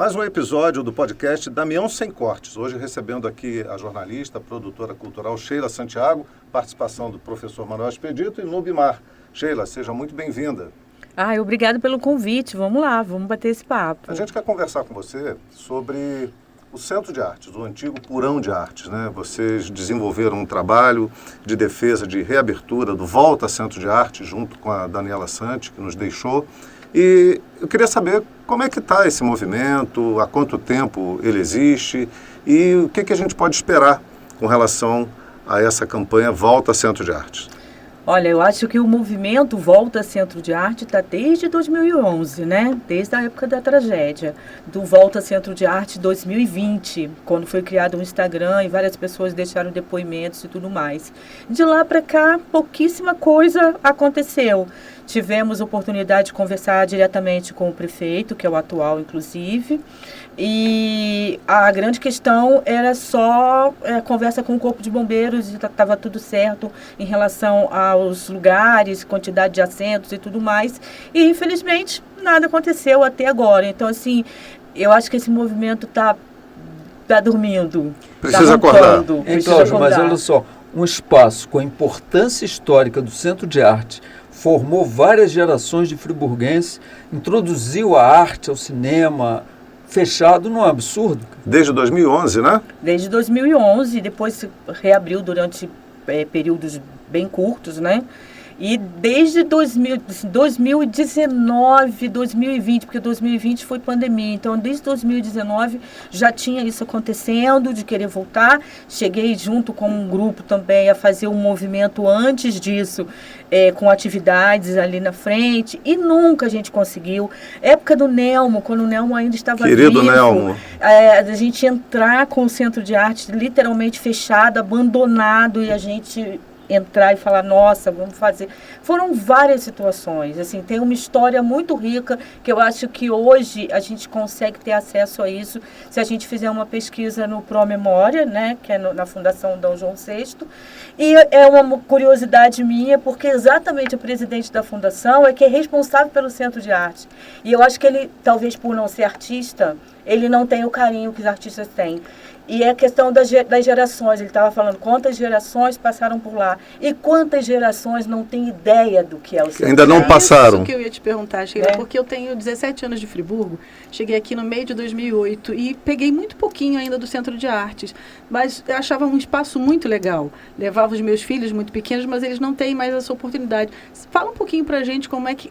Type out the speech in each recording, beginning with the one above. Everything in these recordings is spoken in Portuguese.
Mais um episódio do podcast Damião Sem Cortes. Hoje recebendo aqui a jornalista, produtora cultural Sheila Santiago, participação do professor Manuel Expedito e Nubimar. Sheila, seja muito bem-vinda. Obrigado pelo convite. Vamos lá, vamos bater esse papo. A gente quer conversar com você sobre o Centro de Artes, o antigo Porão de Artes, né? Vocês desenvolveram um trabalho de defesa, de reabertura do Volta Centro de Arte, junto com a Daniela Santi, que nos deixou. E eu queria saber como é que está esse movimento, há quanto tempo ele existe e o que a gente pode esperar com relação a essa campanha Volta Centro de Artes. Olha, eu acho que o movimento Volta Centro de Arte está desde 2011, né? Desde a época da tragédia, do Volta Centro de Arte 2020, quando foi criado um Instagram e várias pessoas deixaram depoimentos e tudo mais. De lá para cá, pouquíssima coisa aconteceu. Tivemos oportunidade de conversar diretamente com o prefeito, que é o atual, inclusive, e a grande questão era só conversa com o Corpo de Bombeiros, estava tudo certo em relação aos lugares, quantidade de assentos e tudo mais, e infelizmente nada aconteceu até agora. Então, assim, eu acho que esse movimento está dormindo. Precisa acordar. Cláudio, mas olha só, um espaço com a importância histórica do Centro de Arte formou várias gerações de friburguenses, introduziu a arte ao cinema, fechado não é absurdo? Desde 2011, né? Desde 2011, depois se reabriu durante períodos bem curtos, né? E desde 2019, 2020, porque 2020 foi pandemia, então desde 2019 já tinha isso acontecendo, de querer voltar. Cheguei junto com um grupo também a fazer um movimento antes disso, com atividades ali na frente, e nunca a gente conseguiu. Época do Nelmo, quando o Nelmo ainda estava Querido vivo, Nelmo. A gente entrar com o Centro de Arte literalmente fechado, abandonado, e a gente entrar e falar, nossa, vamos fazer. Foram várias situações, assim, tem uma história muito rica que eu acho que hoje a gente consegue ter acesso a isso se a gente fizer uma pesquisa no ProMemória, né, que é na Fundação D. João VI, e é uma curiosidade minha, porque exatamente o presidente da fundação é que é responsável pelo Centro de Arte, e eu acho que ele, talvez por não ser artista, ele não tem o carinho que os artistas têm. E é a questão das gerações. Ele estava falando quantas gerações passaram por lá e quantas gerações não têm ideia do que é o Centro. Ainda não passaram. Isso que eu ia te perguntar, Sheila, porque eu tenho 17 anos de Friburgo, cheguei aqui no meio de 2008 e peguei muito pouquinho ainda do Centro de Artes, mas eu achava um espaço muito legal. Levava os meus filhos muito pequenos, mas eles não têm mais essa oportunidade. Fala um pouquinho pra gente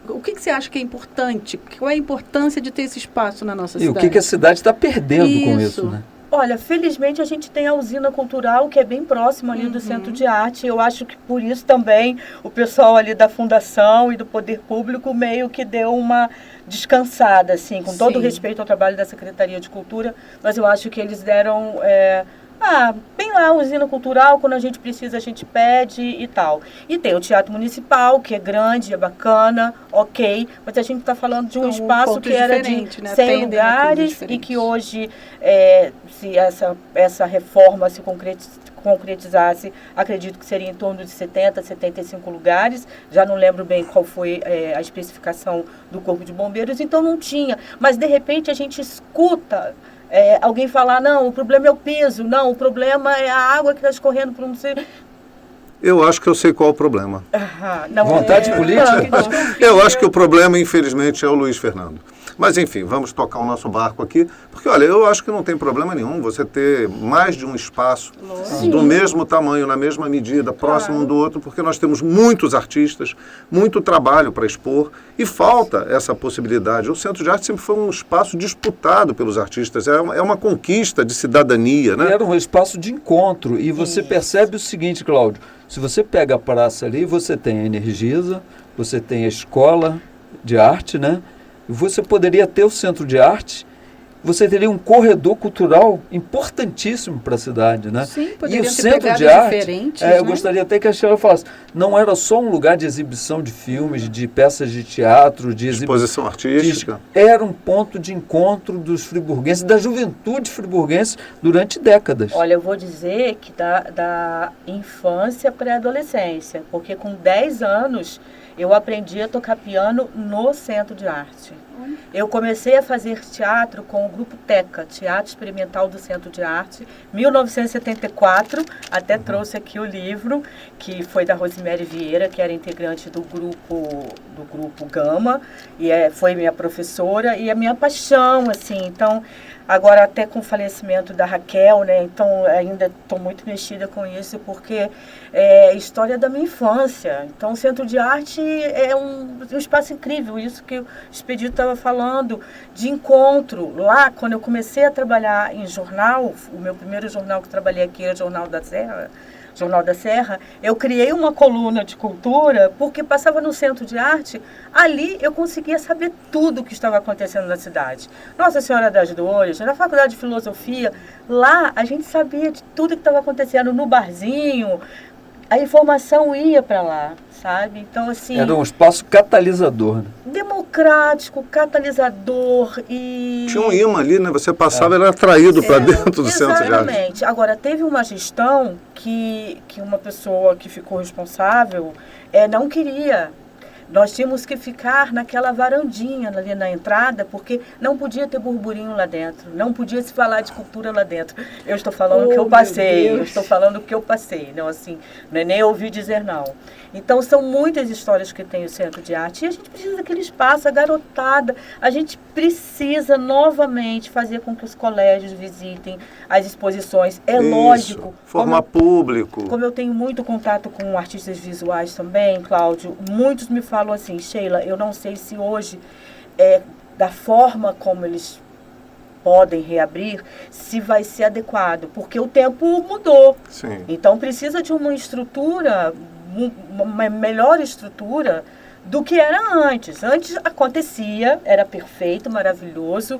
o que você acha que é importante, qual é a importância de ter esse espaço na nossa cidade? E o que a cidade está perdendo com isso, né? Olha, felizmente a gente tem a usina cultural, que é bem próxima ali do Centro de Arte. Eu acho que por isso também o pessoal ali da Fundação e do Poder Público meio que deu uma descansada, assim, com todo respeito ao trabalho da Secretaria de Cultura, mas eu acho que eles deram... bem lá, a usina cultural, quando a gente precisa, a gente pede e tal. E tem o Teatro Municipal, que é grande, é bacana, ok, mas a gente está falando de um espaço que era de 100 lugares e que hoje, se essa reforma se concretizasse, acredito que seria em torno de 70, 75 lugares, já não lembro bem qual foi a especificação do Corpo de Bombeiros, então não tinha, mas de repente a gente escuta alguém falar, não, o problema é o piso, não, o problema é a água que está escorrendo por um... Eu acho que eu sei qual é o problema. Vontade política? Eu acho que o problema, infelizmente, é o Luiz Fernando. Mas, enfim, vamos tocar o nosso barco aqui, porque, olha, eu acho que não tem problema nenhum você ter mais de um espaço do mesmo tamanho, na mesma medida, próximo um do outro, porque nós temos muitos artistas, muito trabalho para expor, e falta essa possibilidade. O Centro de Arte sempre foi um espaço disputado pelos artistas, é uma conquista de cidadania, né? Era um espaço de encontro, e você percebe o seguinte, Cláudio, se você pega a praça ali, você tem a Energisa, você tem a Escola de Arte, né? Você poderia ter o Centro de Arte, você teria um corredor cultural importantíssimo para a cidade, né? Sim, e o ter Centro de Arte, né? Eu gostaria até que a Sheila falasse, não era só um lugar de exibição de filmes, de peças de teatro, de exposição artística. Era um ponto de encontro dos friburguenses, da juventude friburguense durante décadas. Olha, eu vou dizer que da infância para a adolescência, porque com 10 anos eu aprendi a tocar piano no Centro de Arte. Eu comecei a fazer teatro com o Grupo TECA, Teatro Experimental do Centro de Arte, 1974, até trouxe aqui o livro, que foi da Rosemary Vieira, que era integrante do grupo Gama, e foi minha professora, e a minha paixão, assim, então... Agora, até com o falecimento da Raquel, né? Então, ainda estou muito mexida com isso, porque é história da minha infância. Então, o Centro de Arte é um espaço incrível, isso que o Expedito estava falando, de encontro. Lá, quando eu comecei a trabalhar em jornal, o meu primeiro jornal que trabalhei aqui era o Jornal da Serra, eu criei uma coluna de cultura, porque passava no Centro de Arte, ali eu conseguia saber tudo o que estava acontecendo na cidade. Nossa Senhora das Dores, na Faculdade de Filosofia, lá a gente sabia de tudo que estava acontecendo no barzinho, a informação ia para lá, sabe? Então, assim... Era um espaço catalisador, né? Democrático, catalisador e... Tinha um imã ali, né? Você passava e era atraído para dentro do Centro de Arte. Exatamente. Agora, teve uma gestão que uma pessoa que ficou responsável não queria. Nós tínhamos que ficar naquela varandinha ali na entrada, porque não podia ter burburinho lá dentro, não podia se falar de cultura lá dentro. Eu estou falando o que eu passei, eu estou falando o que eu passei, não assim, não é nem ouvi dizer não. Então, são muitas histórias que tem o Centro de Arte, e a gente precisa daquele espaço, a garotada, a gente precisa novamente fazer com que os colégios visitem as exposições. É Isso, lógico. formar público. Como eu tenho muito contato com artistas visuais também, Cláudio, muitos me falam assim, Sheila, eu não sei se hoje, da forma como eles podem reabrir, se vai ser adequado, porque o tempo mudou. Sim. Então, precisa de uma estrutura, uma melhor estrutura do que era antes. Antes acontecia, era perfeito, maravilhoso.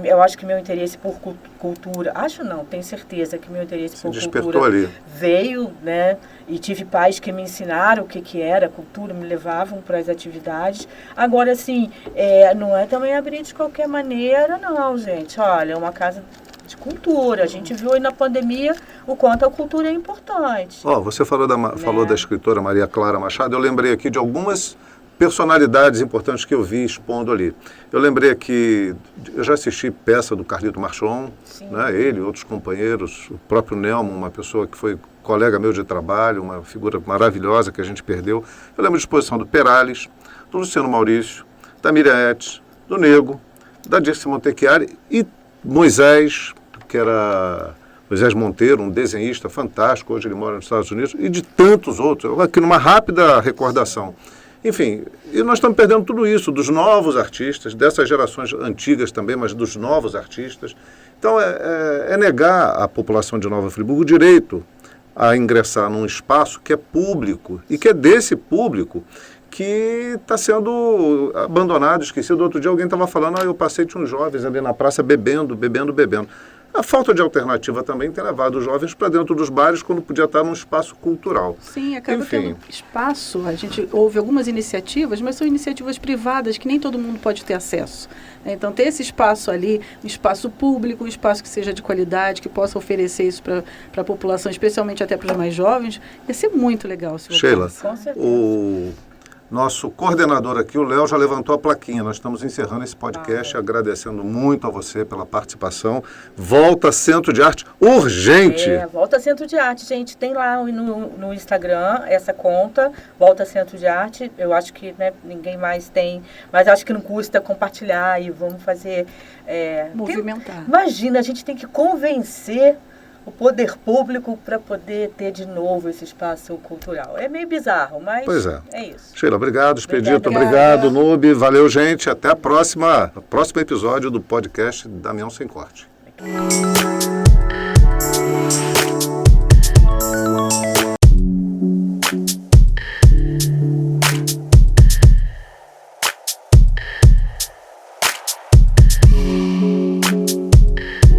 Eu acho que meu interesse por cultura, acho não, tenho certeza que meu interesse por cultura ali. Veio, né? E tive pais que me ensinaram o que era cultura, me levavam para as atividades. Agora, assim, não é também abrir de qualquer maneira, não, gente. Olha, é uma casa de cultura. A gente viu aí na pandemia o quanto a cultura é importante. Você falou da escritora Maria Clara Machado. Eu lembrei aqui de algumas personalidades importantes que eu vi expondo ali. Eu lembrei aqui, eu já assisti peça do Carlito Marchon, né, ele, outros companheiros, o próprio Nelmo, uma pessoa que foi colega meu de trabalho, uma figura maravilhosa que a gente perdeu. Eu lembro de exposição do Perales, do Luciano Maurício, da Miriam Etz, do Nego, da Dirce Montechiari e Moisés, que era Moisés Monteiro, um desenhista fantástico, hoje ele mora nos Estados Unidos, e de tantos outros, aqui numa rápida recordação. Enfim, e nós estamos perdendo tudo isso, dos novos artistas, dessas gerações antigas também, mas dos novos artistas. Então, é negar à população de Nova Friburgo o direito a ingressar num espaço que é público, e que é desse público que está sendo abandonado, esquecido. Outro dia alguém estava falando, eu passei de uns jovens ali na praça bebendo. A falta de alternativa também tem levado os jovens para dentro dos bares quando podia estar num espaço cultural. Sim, acaba tendo espaço. A gente houve algumas iniciativas, mas são iniciativas privadas que nem todo mundo pode ter acesso. Então, ter esse espaço ali, um espaço público, um espaço que seja de qualidade, que possa oferecer isso para a população, especialmente até para os mais jovens, ia ser muito legal. Sheila, o nosso coordenador aqui, o Léo, já levantou a plaquinha. Nós estamos encerrando esse podcast, agradecendo muito a você pela participação. Volta Centro de Arte, urgente! Volta Centro de Arte, gente. Tem lá no Instagram essa conta, Volta Centro de Arte. Eu acho que ninguém mais tem, mas acho que não custa compartilhar e vamos fazer... movimentar. Imagina, a gente tem que convencer o poder público para poder ter de novo esse espaço cultural. É meio bizarro, mas é isso. Sheila, obrigado. Expedito, obrigado. Nube, valeu, gente. Até o próximo episódio do podcast Damião Sem Corte.